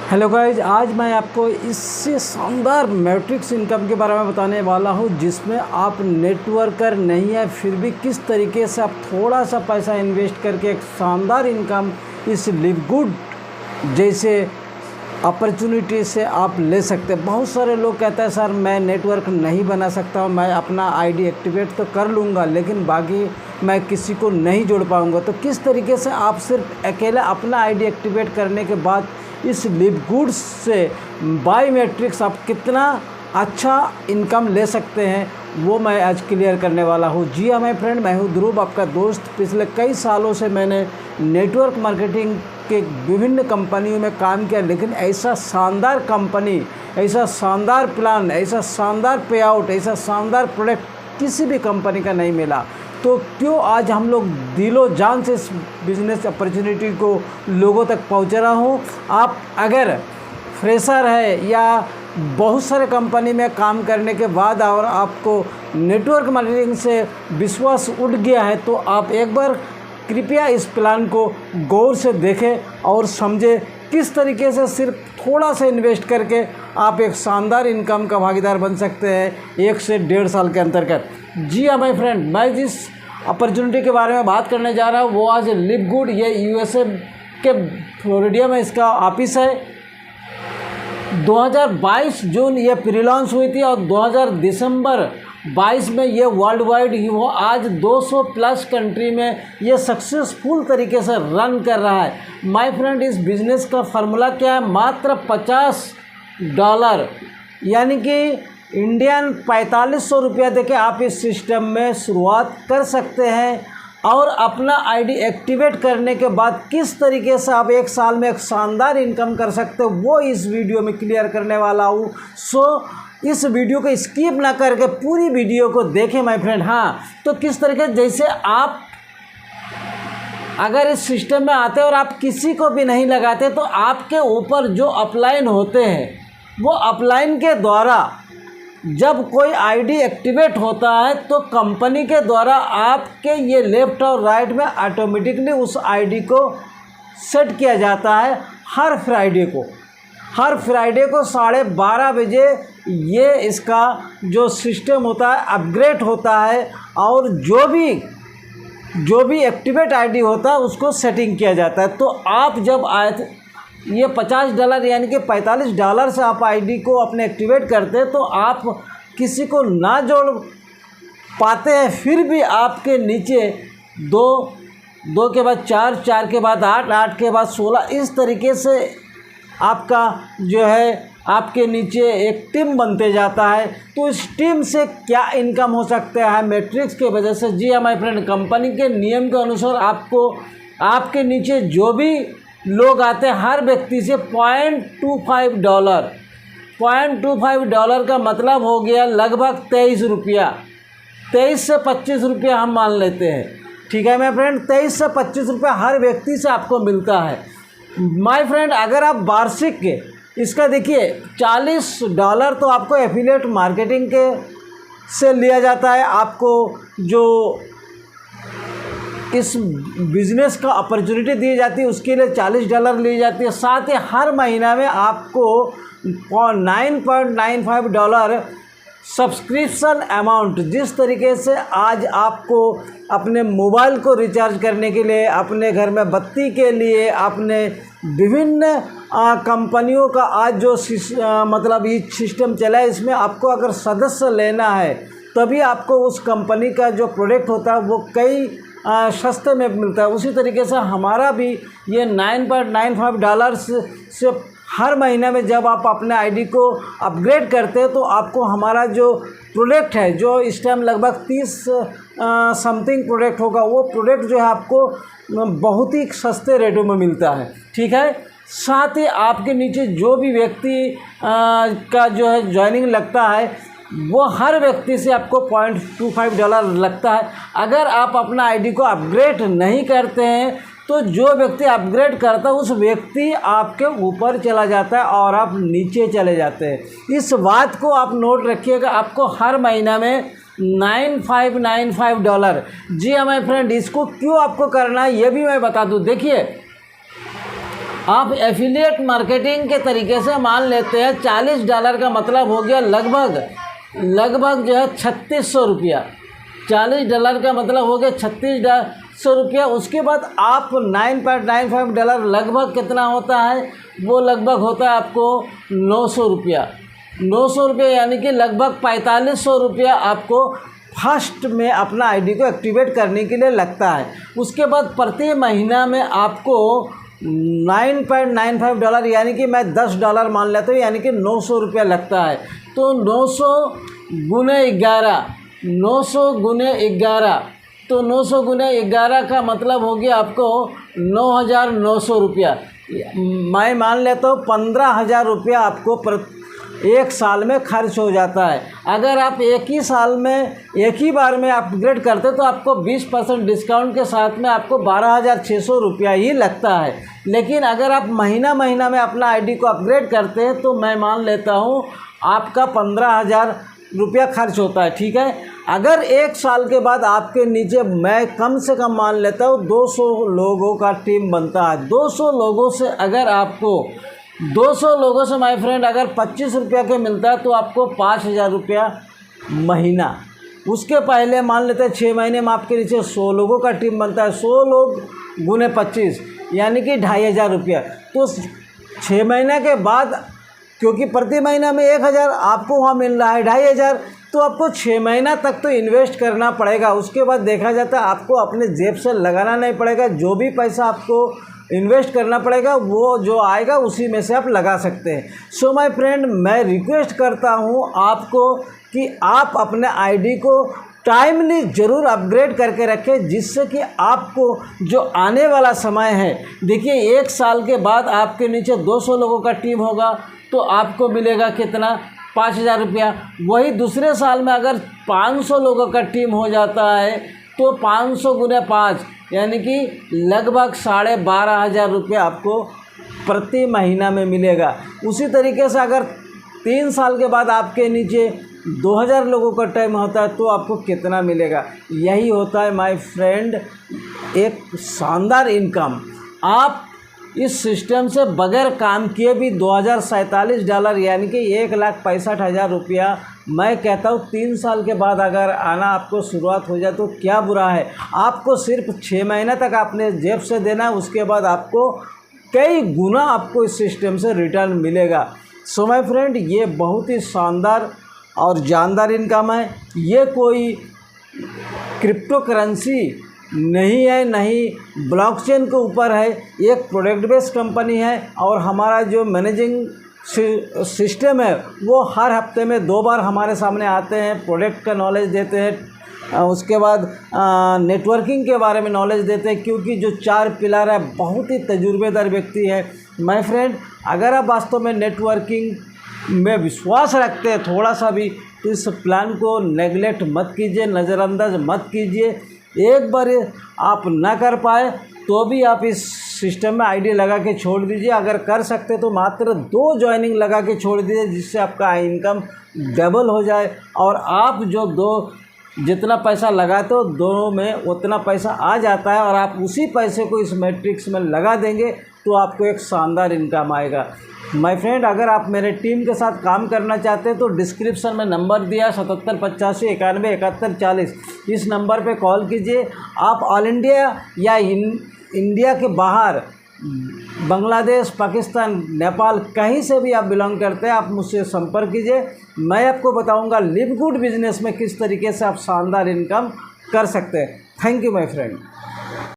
Hello guys, आज मैं आपको इससे शानदार मैट्रिक्स इनकम के बारे में बताने वाला हूं जिसमें आप नेटवर्कर नहीं है फिर भी किस तरीके से आप थोड़ा सा पैसा इन्वेस्ट करके एक शानदार इनकम इस लिव गुड जैसे अपॉर्चुनिटी से आप ले सकते हैं। बहुत सारे लोग कहते हैं सर मैं नेटवर्क नहीं बना सकता हूँ, मैं अपना आईडी एक्टिवेट तो कर लूँगा लेकिन बाकी मैं किसी को नहीं जोड़ पाऊँगा। तो किस तरीके से आप सिर्फ अकेला अपना आईडी एक्टिवेट करने के बाद इस लिव गुड्स से बायोमेट्रिक्स आप कितना अच्छा इनकम ले सकते हैं वो मैं आज क्लियर करने वाला हूँ। जी हाँ माय फ्रेंड, मैं हूँ ध्रुव आपका दोस्त। पिछले कई सालों से मैंने नेटवर्क मार्केटिंग के विभिन्न कंपनियों में काम किया लेकिन ऐसा शानदार कंपनी, ऐसा शानदार प्लान, ऐसा शानदार पे आउट, ऐसा शानदार प्रोडक्ट किसी भी कंपनी का नहीं मिला। तो क्यों आज हम लोग दिलो जान से इस बिज़नेस अपॉर्चुनिटी को लोगों तक पहुंचा रहा हूं। आप अगर फ्रेशर है या बहुत सारे कंपनी में काम करने के बाद और आपको नेटवर्क मार्केटिंग से विश्वास उठ गया है तो आप एक बार कृपया इस प्लान को गौर से देखें और समझें किस तरीके से सिर्फ थोड़ा सा इन्वेस्ट करके आप एक शानदार इनकम का भागीदार बन सकते हैं 1 से 1.5 साल के अंतर्गत। जी हाँ माय फ्रेंड, मैं जिस अपॉर्चुनिटी के बारे में बात करने जा रहा हूँ वो आज लिव गुड, ये यूएसए के फ्लोरिडा में इसका ऑफिस है। 2022 जून ये प्री लॉन्च हुई थी और 2000 दिसंबर 22 में ये वर्ल्ड वाइड ही वो आज 200 प्लस कंट्री में ये सक्सेसफुल तरीके से रन कर रहा है। माय फ्रेंड, इस बिज़नेस का फार्मूला क्या है? मात्र $50 यानी कि इंडियन 4500 रुपया देके आप इस सिस्टम में शुरुआत कर सकते हैं और अपना आईडी एक्टिवेट करने के बाद किस तरीके से आप 1 साल में एक शानदार इनकम कर सकते हो वो इस वीडियो में क्लियर करने वाला हूँ। सो इस वीडियो को स्किप ना करके पूरी वीडियो को देखें माय फ्रेंड। हाँ, तो किस तरीके जैसे आप अगर इस सिस्टम में आते और आप किसी को भी नहीं लगाते तो आपके ऊपर जो अपलाइन होते हैं वो अपलाइन के द्वारा जब कोई आईडी एक्टिवेट होता है तो कंपनी के द्वारा आपके ये लेफ़्ट और राइट में ऑटोमेटिकली उस आईडी को सेट किया जाता है। हर फ्राइडे को 12:30 बजे ये इसका जो सिस्टम होता है अपग्रेड होता है और जो भी एक्टिवेट आईडी होता है उसको सेटिंग किया जाता है। तो आप जब आए थे ये $50 यानी कि $45 से आप आईडी को अपने एक्टिवेट करते हैं तो आप किसी को ना जोड़ पाते हैं फिर भी आपके नीचे 2 के बाद 4, 4 के बाद 8, 8 के बाद 16 इस तरीके से आपका जो है आपके नीचे एक टीम बनते जाता है। तो इस टीम से क्या इनकम हो सकता है मैट्रिक्स के वजह से? जी हाँ माय फ्रेंड, कंपनी के नियम के अनुसार आपको आपके नीचे जो भी लोग आते हैं हर व्यक्ति से $0.25 का मतलब हो गया लगभग 23 रुपया, 23 से 25 रुपया हम मान लेते हैं। ठीक है माय फ्रेंड, 23 से 25 रुपया हर व्यक्ति से आपको मिलता है। माय फ्रेंड, अगर आप वार्षिक के इसका देखिए $40 तो आपको एफिलिएट मार्केटिंग के से लिया जाता है। आपको जो इस बिज़नेस का अपॉर्चुनिटी दी जाती है उसके लिए $40 ली जाती है। साथ ही हर महीना में आपको $9.95 सब्सक्रिप्शन अमाउंट, जिस तरीके से आज आपको अपने मोबाइल को रिचार्ज करने के लिए, अपने घर में बत्ती के लिए, अपने विभिन्न कंपनियों का आज जो मतलब ये सिस्टम चला है इसमें आपको अगर सदस्य लेना है तभी आपको उस कंपनी का जो प्रोडक्ट होता है वो कई सस्ते में मिलता है। उसी तरीके से हमारा भी ये $9.95 से हर महीने में जब आप अपने आईडी को अपग्रेड करते हैं तो आपको हमारा जो प्रोडक्ट है जो इस टाइम लगभग 30 समथिंग प्रोडक्ट होगा वो प्रोडक्ट जो है आपको बहुत ही सस्ते रेटों में मिलता है। ठीक है, साथ ही आपके नीचे जो भी व्यक्ति का जो है ज्वाइनिंग लगता है वो हर व्यक्ति से आपको $0.25 लगता है। अगर आप अपना आईडी को अपग्रेड नहीं करते हैं तो जो व्यक्ति अपग्रेड करता है उस व्यक्ति आपके ऊपर चला जाता है और आप नीचे चले जाते हैं। इस बात को आप नोट रखिएगा, आपको हर महीना में $9595। जी हाँ माय फ्रेंड, इसको क्यों आपको करना है ये भी मैं बता दूँ। देखिए आप एफिलिएट मार्केटिंग के तरीके से मान लेते हैं $40 का मतलब हो गया लगभग जो है 3600 रुपया। $40 का मतलब हो गया 3600 रुपया। उसके बाद आप $9.95 लगभग कितना होता है, वो लगभग होता है आपको 900 रुपया। 900 रुपये यानी कि लगभग 4500 रुपया आपको फर्स्ट में अपना आईडी को एक्टिवेट करने के लिए लगता है। उसके बाद प्रति महीना में आपको $9.95 यानी कि मैं $10 मान लेता हूँ, यानी कि 900 रुपया लगता है। तो 900 गुने 11, 900 गुने 11, तो 900 गुने 11 का मतलब हो गया आपको 9900 रुपया। मैं मान लेता हूँ 15,000 रुपया आपको एक साल में खर्च हो जाता है। अगर आप एक ही बार में अपग्रेड करते तो आपको 20% डिस्काउंट के साथ में आपको 12,600 रुपया ही लगता है। लेकिन अगर आप महीना में अपना आईडी को अपग्रेड करते हैं तो मैं मान लेता हूँ आपका 15,000 रुपया खर्च होता है, ठीक है। अगर एक साल के बाद आपके नीचे मैं कम से कम मान लेता हूँ 200 लोगों का टीम बनता है। 200 लोगों से अगर आपको 200 लोगों से माय फ्रेंड अगर 25 रुपया के मिलता है तो आपको 5,000 रुपया महीना। उसके पहले मान लेते हैं 6 महीने में आपके नीचे 100 लोगों का टीम बनता है। 100 लोग गुने 25 यानी कि 2,500 रुपया। तो 6 महीने के बाद, क्योंकि प्रति महीना में 1,000 आपको वहाँ मिल रहा है 2,500, तो आपको 6 महीना तक तो इन्वेस्ट करना पड़ेगा। उसके बाद देखा जाता है आपको अपने जेब से लगाना नहीं पड़ेगा। जो भी पैसा आपको इन्वेस्ट करना पड़ेगा वो जो आएगा उसी में से आप लगा सकते हैं। सो माय फ्रेंड, मैं रिक्वेस्ट करता हूँ आपको कि आप अपने आईडी को टाइमली ज़रूर अपग्रेड करके रखें, जिससे कि आपको जो आने वाला समय है, देखिए 1 साल के बाद आपके नीचे 200 लोगों का टीम होगा तो आपको मिलेगा कितना, 5,000 रुपया। वही दूसरे साल में अगर 500 लोगों का टीम हो जाता है तो 500 गुने 5 यानी कि लगभग 12,500 रुपया आपको प्रति महीना में मिलेगा। उसी तरीके से अगर 3 साल के बाद आपके नीचे 2,000 लोगों का टाइम होता है तो आपको कितना मिलेगा। यही होता है माय फ्रेंड एक शानदार इनकम। आप इस सिस्टम से बगैर काम किए भी $2,047 यानी कि 1,65,000 रुपया, मैं कहता हूँ 3 साल के बाद अगर आना आपको शुरुआत हो जाए तो क्या बुरा है। आपको सिर्फ 6 महीने तक अपने जेब से देना है, उसके बाद आपको कई गुना आपको इस सिस्टम से रिटर्न मिलेगा। सो माय फ्रेंड, ये बहुत ही शानदार और जानदार इनकम है। ये कोई क्रिप्टो करेंसी नहीं है, नहीं ब्लॉकचेन के ऊपर है। एक प्रोडक्ट बेस्ड कंपनी है और हमारा जो मैनेजिंग सिस्टम है वो हर हफ्ते में 2 बार हमारे सामने आते हैं, प्रोडक्ट का नॉलेज देते हैं, उसके बाद नेटवर्किंग के बारे में नॉलेज देते हैं, क्योंकि जो 4 पिलर है बहुत ही तजुर्बेदार व्यक्ति है। माय फ्रेंड, अगर आप वास्तव में नेटवर्किंग में विश्वास रखते हैं थोड़ा सा भी, तो इस प्लान को नेगलेक्ट मत कीजिए, नज़रअंदाज मत कीजिए। एक बार आप ना कर पाए तो भी आप इस सिस्टम में आईडी लगा के छोड़ दीजिए। अगर कर सकते तो मात्र 2 ज्वाइनिंग लगा के छोड़ दीजिए, जिससे आपका इनकम डबल हो जाए और आप जो जितना पैसा लगाते हो दोनों में उतना पैसा आ जाता है और आप उसी पैसे को इस मैट्रिक्स में लगा देंगे तो आपको एक शानदार इनकम आएगा। माय फ्रेंड, अगर आप मेरे टीम के साथ काम करना चाहते हैं तो डिस्क्रिप्शन में नंबर दिया 7785917140, इस नंबर पे कॉल कीजिए। आप ऑल इंडिया या इंडिया के बाहर बांग्लादेश, पाकिस्तान, नेपाल कहीं से भी आप बिलोंग करते हैं, आप मुझसे संपर्क कीजिए। मैं आपको बताऊंगा लिव गुड बिजनेस में किस तरीके से आप शानदार इनकम कर सकते हैं। Thank you my friend.